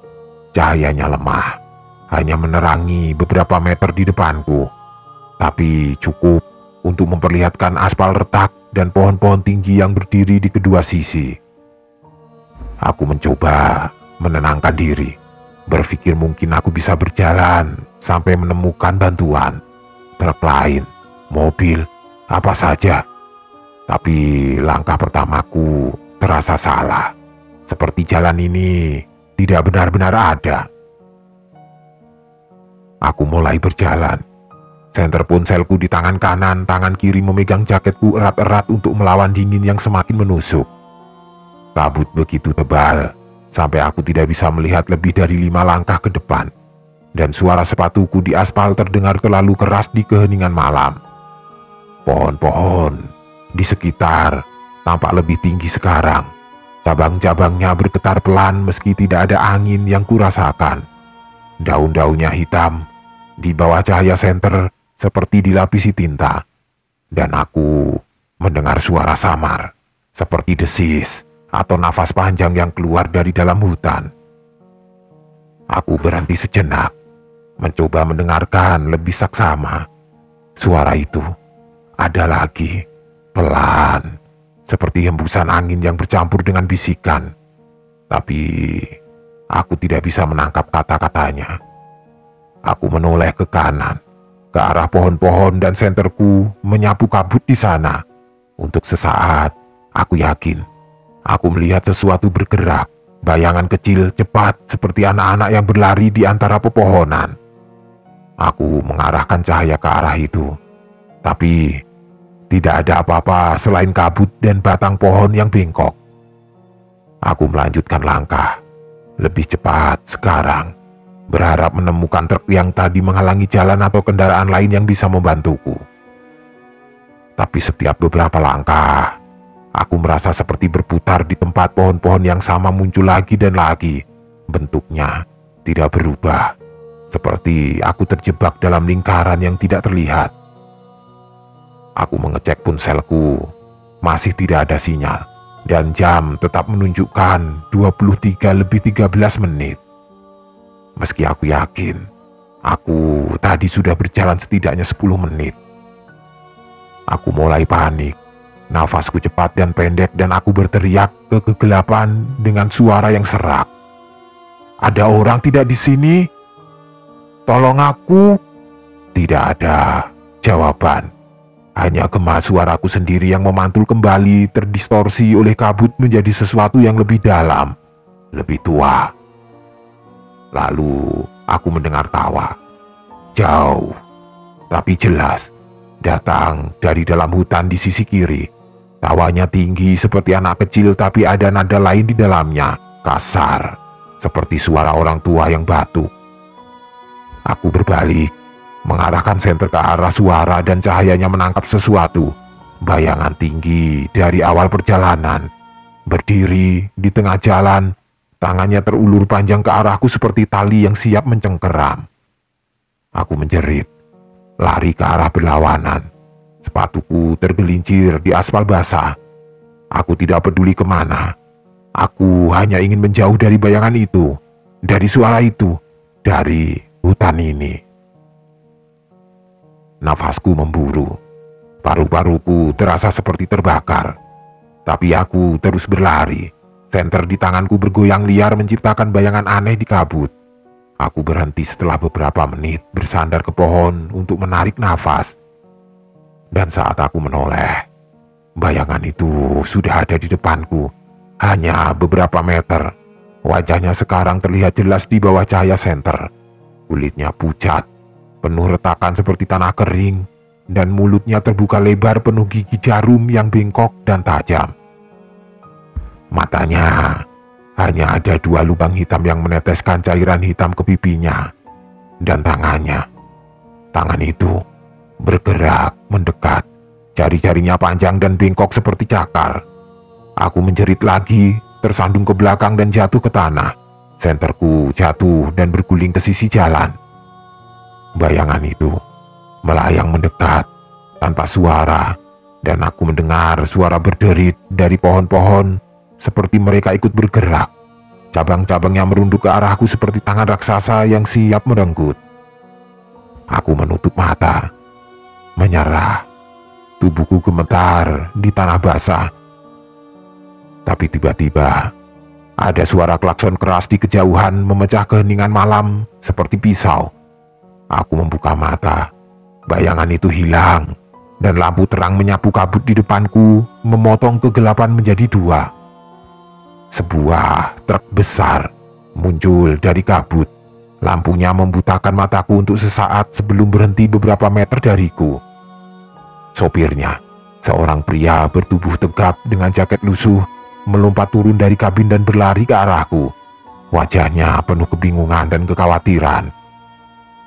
Cahayanya lemah, hanya menerangi beberapa meter di depanku, tapi cukup untuk memperlihatkan aspal retak dan pohon-pohon tinggi yang berdiri di kedua sisi. Aku mencoba menenangkan diri, berpikir mungkin aku bisa berjalan sampai menemukan bantuan, truk lain, mobil, apa saja. Tapi langkah pertamaku terasa salah, seperti jalan ini tidak benar-benar ada. Aku mulai berjalan. Senter ponselku di tangan kanan, tangan kiri memegang jaketku erat-erat untuk melawan dingin yang semakin menusuk. Kabut begitu tebal, sampai aku tidak bisa melihat lebih dari 5 langkah ke depan, dan suara sepatuku di aspal terdengar terlalu keras di keheningan malam. Pohon-pohon di sekitar tampak lebih tinggi sekarang. Cabang-cabangnya bergetar pelan meski tidak ada angin yang kurasakan. Daun-daunnya hitam, di bawah cahaya senter seperti dilapisi tinta, dan aku mendengar suara samar, seperti desis atau nafas panjang yang keluar dari dalam hutan. Aku berhenti sejenak, mencoba mendengarkan lebih saksama. Suara itu ada lagi, pelan, seperti hembusan angin yang bercampur dengan bisikan. Tapi aku tidak bisa menangkap kata-katanya. Aku menoleh ke kanan, ke arah pohon-pohon, dan senterku menyapu kabut di sana. Untuk sesaat, aku yakin aku melihat sesuatu bergerak, bayangan kecil cepat seperti anak-anak yang berlari di antara pepohonan. Aku mengarahkan cahaya ke arah itu, tapi tidak ada apa-apa selain kabut dan batang pohon yang bengkok. Aku melanjutkan langkah, lebih cepat sekarang, berharap menemukan truk yang tadi menghalangi jalan atau kendaraan lain yang bisa membantuku. Tapi setiap beberapa langkah, aku merasa seperti berputar di tempat pohon-pohon yang sama muncul lagi dan lagi. Bentuknya tidak berubah, seperti aku terjebak dalam lingkaran yang tidak terlihat. Aku mengecek ponselku, masih tidak ada sinyal, dan jam tetap menunjukkan 23:13 menit. Meski aku yakin, aku tadi sudah berjalan setidaknya 10 menit. Aku mulai panik, nafasku cepat dan pendek, dan aku berteriak ke kegelapan dengan suara yang serak. "Ada orang tidak di sini?" Tolong aku." Tidak ada jawaban. Hanya gema suaraku sendiri yang memantul kembali, terdistorsi oleh kabut menjadi sesuatu yang lebih dalam, lebih tua. Lalu aku mendengar tawa. Jauh, tapi jelas, datang dari dalam hutan di sisi kiri. Tawanya tinggi seperti anak kecil, tapi ada nada lain di dalamnya, kasar, seperti suara orang tua yang batuk. Aku berbalik, mengarahkan senter ke arah suara dan cahayanya menangkap sesuatu. Bayangan tinggi dari awal perjalanan, berdiri di tengah jalan, tangannya terulur panjang ke arahku seperti tali yang siap mencengkeram. Aku menjerit, lari ke arah berlawanan. Sepatuku tergelincir di aspal basah. Aku tidak peduli kemana. Aku hanya ingin menjauh dari bayangan itu, dari suara itu, dari hutan ini. Nafasku memburu. Paru-paruku terasa seperti terbakar. Tapi aku terus berlari. Senter di tanganku bergoyang liar menciptakan bayangan aneh di kabut. Aku berhenti setelah beberapa menit, bersandar ke pohon untuk menarik nafas. Dan saat aku menoleh, bayangan itu sudah ada di depanku, hanya beberapa meter. Wajahnya sekarang terlihat jelas di bawah cahaya senter. Kulitnya pucat, penuh retakan seperti tanah kering, dan mulutnya terbuka lebar penuh gigi jarum yang bengkok dan tajam. Matanya hanya ada 2 lubang hitam yang meneteskan cairan hitam ke pipinya. Dan tangan itu bergerak mendekat, jari-jarinya panjang dan bengkok seperti cakar. Aku menjerit lagi, tersandung ke belakang dan jatuh ke tanah. Senterku jatuh dan berguling ke sisi jalan. Bayangan itu melayang mendekat tanpa suara, dan aku mendengar suara berderit dari pohon-pohon seperti mereka ikut bergerak. Cabang-cabangnya merunduk ke arahku seperti tangan raksasa yang siap merenggut. Aku menutup mata, menyerah. Tubuhku gemetar di tanah basah. Tapi tiba-tiba ada suara klakson keras di kejauhan memecah keheningan malam seperti pisau. Aku membuka mata. Bayangan itu hilang, dan lampu terang menyapu kabut di depanku, memotong kegelapan menjadi 2. Sebuah truk besar muncul dari kabut. Lampunya membutakan mataku untuk sesaat sebelum berhenti beberapa meter dariku. Sopirnya, seorang pria bertubuh tegap dengan jaket lusuh, melompat turun dari kabin dan berlari ke arahku. Wajahnya penuh kebingungan dan kekhawatiran.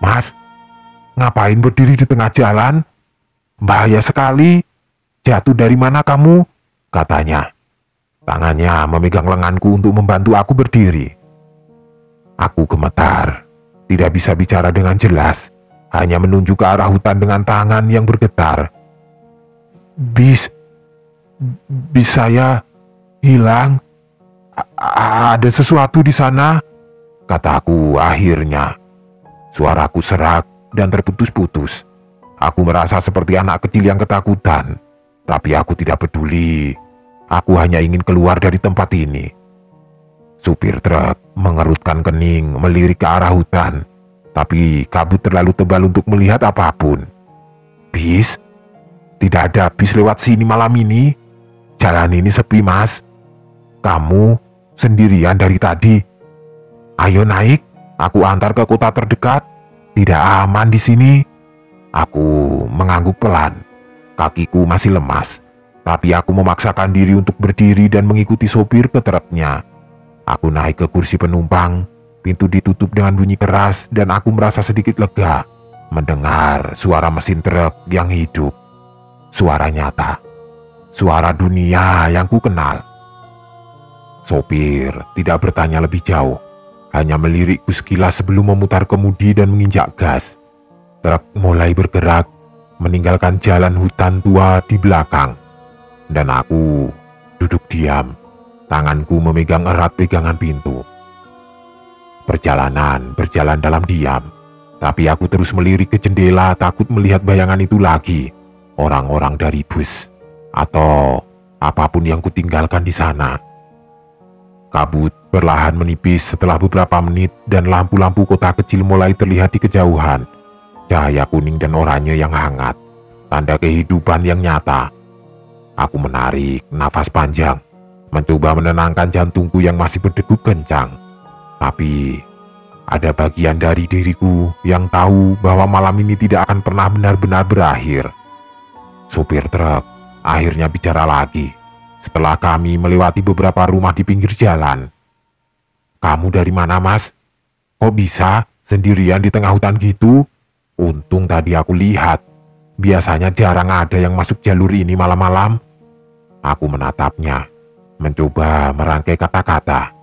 "Mas, ngapain berdiri di tengah jalan? Bahaya sekali. Jatuh dari mana kamu?" katanya. Tangannya memegang lenganku untuk membantu aku berdiri. Aku gemetar, tidak bisa bicara dengan jelas, hanya menunjuk ke arah hutan dengan tangan yang bergetar. Bis saya hilang. Ada sesuatu di sana," kataku akhirnya. Suaraku serak dan terputus-putus. Aku merasa seperti anak kecil yang ketakutan, tapi aku tidak peduli. Aku hanya ingin keluar dari tempat ini. Supir truk mengerutkan kening melirik ke arah hutan, tapi kabut terlalu tebal untuk melihat apapun. "Bis? Tidak ada bis lewat sini malam ini. Jalan ini sepi, Mas. Kamu sendirian dari tadi. Ayo naik, aku antar ke kota terdekat. Tidak aman di sini." Aku mengangguk pelan. Kakiku masih lemas, tapi aku memaksakan diri untuk berdiri dan mengikuti sopir ke truknya. Aku naik ke kursi penumpang, pintu ditutup dengan bunyi keras, dan aku merasa sedikit lega mendengar suara mesin truk yang hidup. Suara nyata, suara dunia yang ku kenal. Sopir tidak bertanya lebih jauh, hanya melirikku sekilas sebelum memutar kemudi dan menginjak gas. Truk mulai bergerak, meninggalkan jalan hutan tua di belakang, dan aku duduk diam. Tanganku memegang erat pegangan pintu. Perjalanan berjalan dalam diam, tapi aku terus melirik ke jendela, takut melihat bayangan itu lagi. Orang-orang dari bus, atau apapun yang kutinggalkan di sana. Kabut perlahan menipis setelah beberapa menit dan lampu-lampu kota kecil mulai terlihat di kejauhan. Cahaya kuning dan oranye yang hangat, tanda kehidupan yang nyata. Aku menarik nafas panjang, mencoba menenangkan jantungku yang masih berdegup kencang. Tapi ada bagian dari diriku yang tahu bahwa malam ini tidak akan pernah benar-benar berakhir. Supir truk akhirnya bicara lagi setelah kami melewati beberapa rumah di pinggir jalan. "Kamu dari mana, Mas? Kok bisa sendirian di tengah hutan gitu? Untung tadi aku lihat. Biasanya jarang ada yang masuk jalur ini malam-malam." Aku menatapnya, mencoba merangkai kata-kata.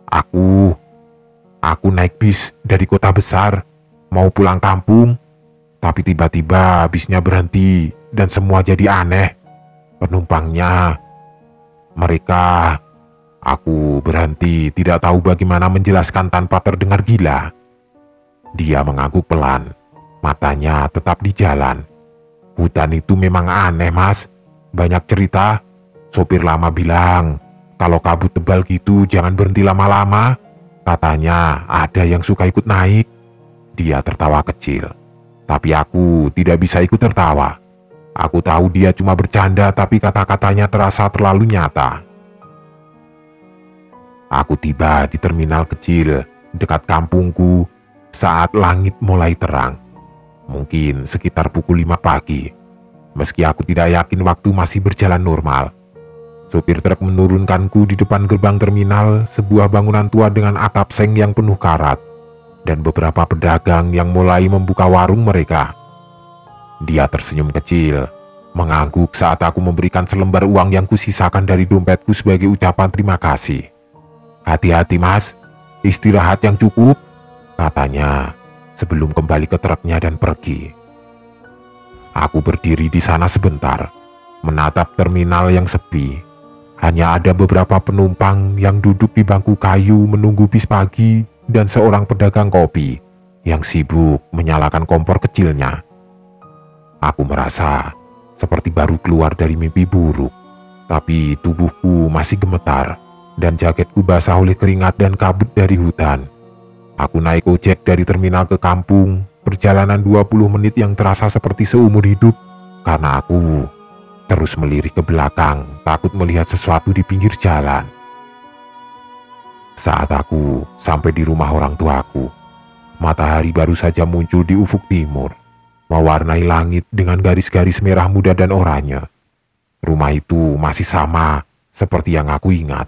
Aku naik bis dari kota besar, mau pulang kampung. Tapi tiba-tiba bisnya berhenti dan semua jadi aneh. Penumpangnya, aku berhenti, tidak tahu bagaimana menjelaskan tanpa terdengar gila. Dia mengangguk pelan, matanya tetap di jalan. "Hutan itu memang aneh, Mas. Banyak cerita. Sopir lama bilang, kalau kabut tebal gitu jangan berhenti lama-lama. Katanya ada yang suka ikut naik." Dia tertawa kecil, tapi aku tidak bisa ikut tertawa. Aku tahu dia cuma bercanda, tapi kata-katanya terasa terlalu nyata. Aku tiba di terminal kecil dekat kampungku saat langit mulai terang. Mungkin sekitar pukul 5 pagi. Meski aku tidak yakin waktu masih berjalan normal. Supir truk menurunkanku di depan gerbang terminal, sebuah bangunan tua dengan atap seng yang penuh karat, dan beberapa pedagang yang mulai membuka warung mereka. Dia tersenyum kecil, mengangguk saat aku memberikan selembar uang yang kusisakan dari dompetku sebagai ucapan terima kasih. "Hati-hati, Mas, istirahat yang cukup," katanya sebelum kembali ke truknya dan pergi. Aku berdiri di sana sebentar, menatap terminal yang sepi. Hanya ada beberapa penumpang yang duduk di bangku kayu menunggu bis pagi dan seorang pedagang kopi yang sibuk menyalakan kompor kecilnya. Aku merasa seperti baru keluar dari mimpi buruk, tapi tubuhku masih gemetar dan jaketku basah oleh keringat dan kabut dari hutan. Aku naik ojek dari terminal ke kampung, perjalanan 20 menit yang terasa seperti seumur hidup karena aku terus melirik ke belakang, takut melihat sesuatu di pinggir jalan. Saat aku sampai di rumah orang tuaku, matahari baru saja muncul di ufuk timur, mewarnai langit dengan garis-garis merah muda dan oranye. Rumah itu masih sama seperti yang aku ingat.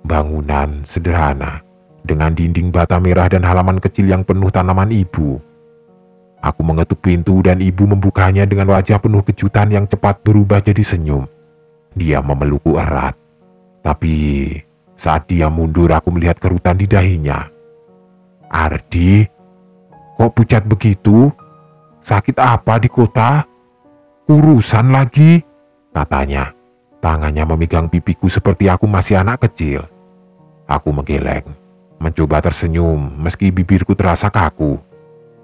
Bangunan sederhana, dengan dinding bata merah dan halaman kecil yang penuh tanaman ibu. Aku mengetuk pintu dan ibu membukanya dengan wajah penuh kejutan yang cepat berubah jadi senyum. Dia memelukku erat. Tapi saat dia mundur aku melihat kerutan di dahinya. "Ardi, kok pucat begitu? Sakit apa di kota? Urusan lagi?" katanya. Tangannya memegang pipiku seperti aku masih anak kecil. Aku menggeleng, mencoba tersenyum meski bibirku terasa kaku.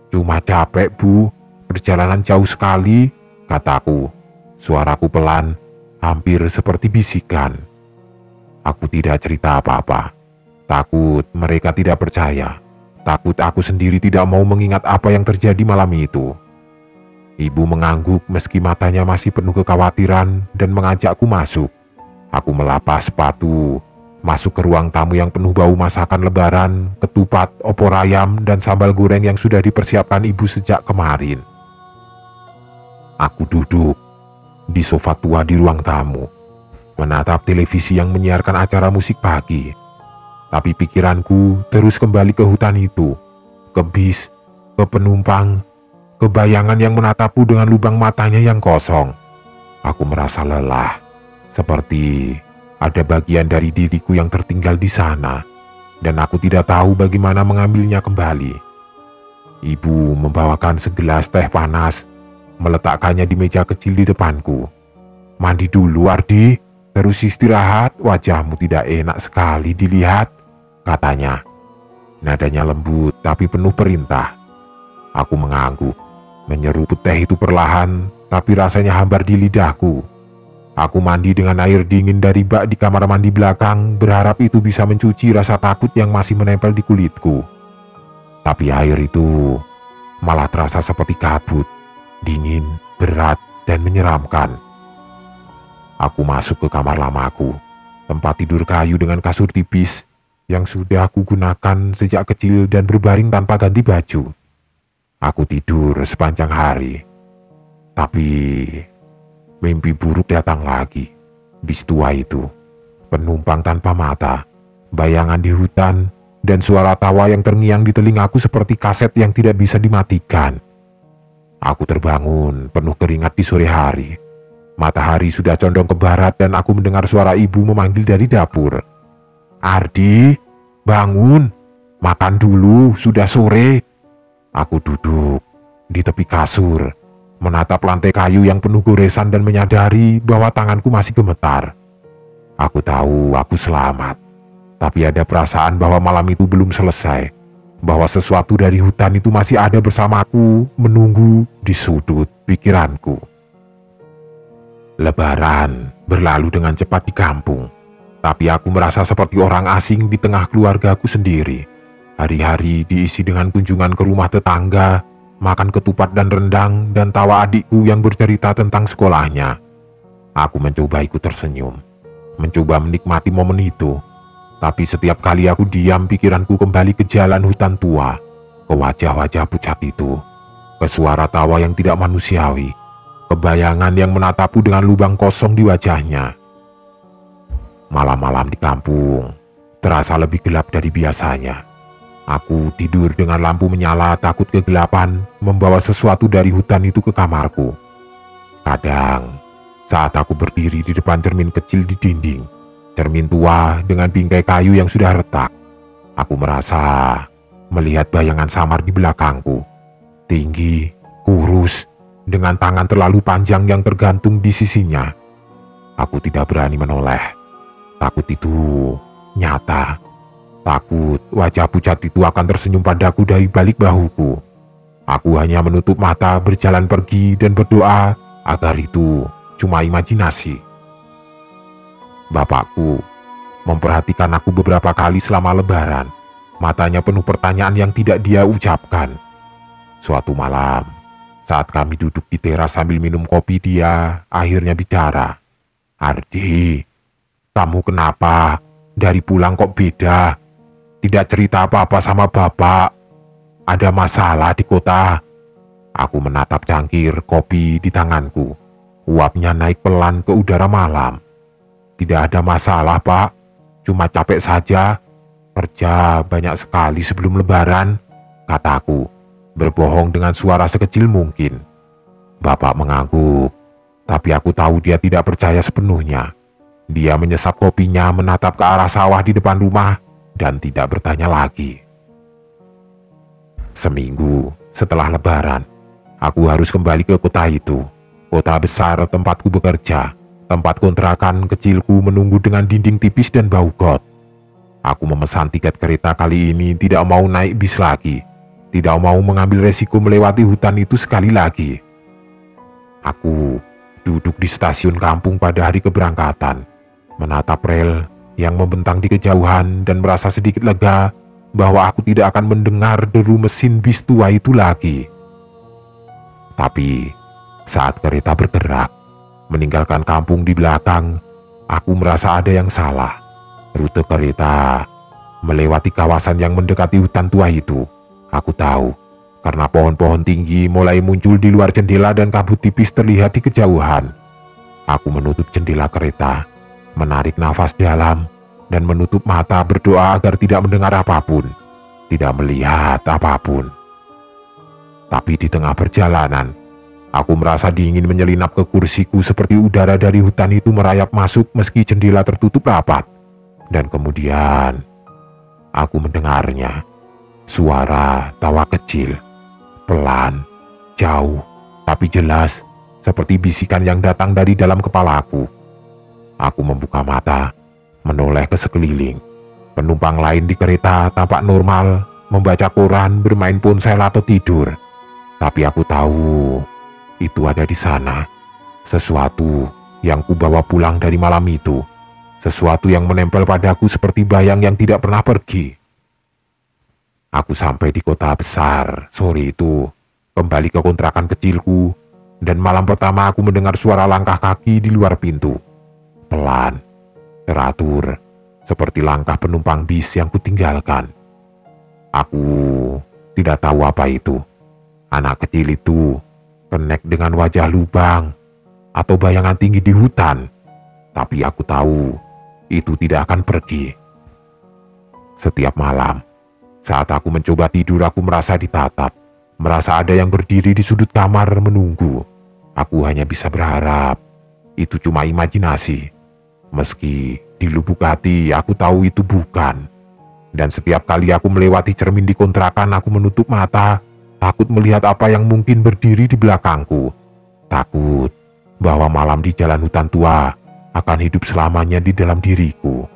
"Cuma capek, Bu. Perjalanan jauh sekali," kataku. Suaraku pelan, hampir seperti bisikan. Aku tidak cerita apa-apa. Takut mereka tidak percaya. Takut aku sendiri tidak mau mengingat apa yang terjadi malam itu. Ibu mengangguk meski matanya masih penuh kekhawatiran dan mengajakku masuk. Aku melepas sepatu, masuk ke ruang tamu yang penuh bau masakan lebaran, ketupat, opor ayam, dan sambal goreng yang sudah dipersiapkan ibu sejak kemarin. Aku duduk di sofa tua di ruang tamu, menatap televisi yang menyiarkan acara musik pagi. Tapi pikiranku terus kembali ke hutan itu, ke bis, ke penumpang, ke bayangan yang menatapku dengan lubang matanya yang kosong. Aku merasa lelah, seperti ada bagian dari diriku yang tertinggal di sana, dan aku tidak tahu bagaimana mengambilnya kembali. Ibu membawakan segelas teh panas, meletakkannya di meja kecil di depanku. "Mandi dulu, Ardi, terus istirahat, wajahmu tidak enak sekali dilihat," katanya. Nadanya lembut tapi penuh perintah. Aku mengangguk, menyeruput teh itu perlahan, tapi rasanya hambar di lidahku. Aku mandi dengan air dingin dari bak di kamar mandi belakang, berharap itu bisa mencuci rasa takut yang masih menempel di kulitku. Tapi air itu malah terasa seperti kabut, dingin, berat, dan menyeramkan. Aku masuk ke kamar lamaku, tempat tidur kayu dengan kasur tipis yang sudah aku gunakan sejak kecil dan berbaring tanpa ganti baju. Aku tidur sepanjang hari, tapi mimpi buruk datang lagi. Bis tua itu, penumpang tanpa mata, bayangan di hutan, dan suara tawa yang terngiang di telingaku seperti kaset yang tidak bisa dimatikan. Aku terbangun penuh keringat di sore hari. Matahari sudah condong ke barat dan aku mendengar suara ibu memanggil dari dapur. "Ardi, bangun, makan dulu, sudah sore." Aku duduk di tepi kasur, menatap lantai kayu yang penuh goresan dan menyadari bahwa tanganku masih gemetar. Aku tahu aku selamat, tapi ada perasaan bahwa malam itu belum selesai, bahwa sesuatu dari hutan itu masih ada bersamaku, menunggu di sudut pikiranku. Lebaran berlalu dengan cepat di kampung, tapi aku merasa seperti orang asing di tengah keluargaku sendiri. Hari-hari diisi dengan kunjungan ke rumah tetangga, makan ketupat dan rendang, dan tawa adikku yang bercerita tentang sekolahnya. Aku mencoba ikut tersenyum, mencoba menikmati momen itu. Tapi setiap kali aku diam, pikiranku kembali ke jalan hutan tua, ke wajah-wajah pucat itu, ke suara tawa yang tidak manusiawi, ke bayangan yang menatapku dengan lubang kosong di wajahnya. Malam-malam di kampung terasa lebih gelap dari biasanya. Aku tidur dengan lampu menyala, takut kegelapan membawa sesuatu dari hutan itu ke kamarku. Kadang, saat aku berdiri di depan cermin kecil di dinding, cermin tua dengan bingkai kayu yang sudah retak, aku merasa melihat bayangan samar di belakangku. Tinggi, kurus, dengan tangan terlalu panjang yang tergantung di sisinya. Aku tidak berani menoleh. Takut itu nyata. Takut wajah pucat itu akan tersenyum padaku dari balik bahuku. Aku hanya menutup mata, berjalan pergi, dan berdoa agar itu cuma imajinasi. Bapakku memperhatikan aku beberapa kali selama Lebaran. Matanya penuh pertanyaan yang tidak dia ucapkan. Suatu malam, saat kami duduk di teras sambil minum kopi, dia akhirnya bicara. "Ardi, kamu kenapa? Dari pulang kok beda? Tidak cerita apa-apa sama bapak? Ada masalah di kota?" Aku menatap cangkir kopi di tanganku. Uapnya naik pelan ke udara malam. "Tidak ada masalah, Pak. Cuma capek saja. Kerja banyak sekali sebelum Lebaran," kataku, berbohong dengan suara sekecil mungkin. Bapak mengangguk, tapi aku tahu dia tidak percaya sepenuhnya. Dia menyesap kopinya, menatap ke arah sawah di depan rumah, dan tidak bertanya lagi. Seminggu setelah Lebaran, aku harus kembali ke kota itu, kota besar tempatku bekerja, tempat kontrakan kecilku menunggu dengan dinding tipis dan bau got. Aku memesan tiket kereta kali ini, tidak mau naik bis lagi, tidak mau mengambil resiko melewati hutan itu sekali lagi. Aku duduk di stasiun kampung pada hari keberangkatan, menatap rel yang membentang di kejauhan dan merasa sedikit lega bahwa aku tidak akan mendengar deru mesin bis tua itu lagi. Tapi saat kereta bergerak meninggalkan kampung di belakang, aku merasa ada yang salah. Rute kereta melewati kawasan yang mendekati hutan tua itu. Aku tahu karena pohon-pohon tinggi mulai muncul di luar jendela dan kabut tipis terlihat di kejauhan. Aku menutup jendela kereta, menarik nafas dalam, dan menutup mata, berdoa agar tidak mendengar apapun, tidak melihat apapun. Tapi di tengah perjalanan, aku merasa dingin menyelinap ke kursiku seperti udara dari hutan itu merayap masuk meski jendela tertutup rapat. Dan kemudian, aku mendengarnya. Suara tawa kecil, pelan, jauh, tapi jelas, seperti bisikan yang datang dari dalam kepalaku. Aku membuka mata, menoleh ke sekeliling. Penumpang lain di kereta tampak normal, membaca koran, bermain ponsel atau tidur. Tapi aku tahu itu ada di sana sesuatu yang kubawa pulang dari malam itu. Sesuatu yang menempel padaku seperti bayang yang tidak pernah pergi. Aku sampai di kota besar sore itu, kembali ke kontrakan kecilku, dan malam pertama aku mendengar suara langkah kaki di luar pintu. Pelan, teratur, seperti langkah penumpang bis yang kutinggalkan. Aku tidak tahu apa itu. Anak kecil itu kenek dengan wajah lubang atau bayangan tinggi di hutan. Tapi aku tahu itu tidak akan pergi. Setiap malam, saat aku mencoba tidur, aku merasa ditatap. Merasa ada yang berdiri di sudut kamar menunggu. Aku hanya bisa berharap itu cuma imajinasi. Meski di lubuk hati aku tahu itu bukan. Dan setiap kali aku melewati cermin di kontrakan, aku menutup mata, takut melihat apa yang mungkin berdiri di belakangku. Takut bahwa malam di jalan hutan tua akan hidup selamanya di dalam diriku.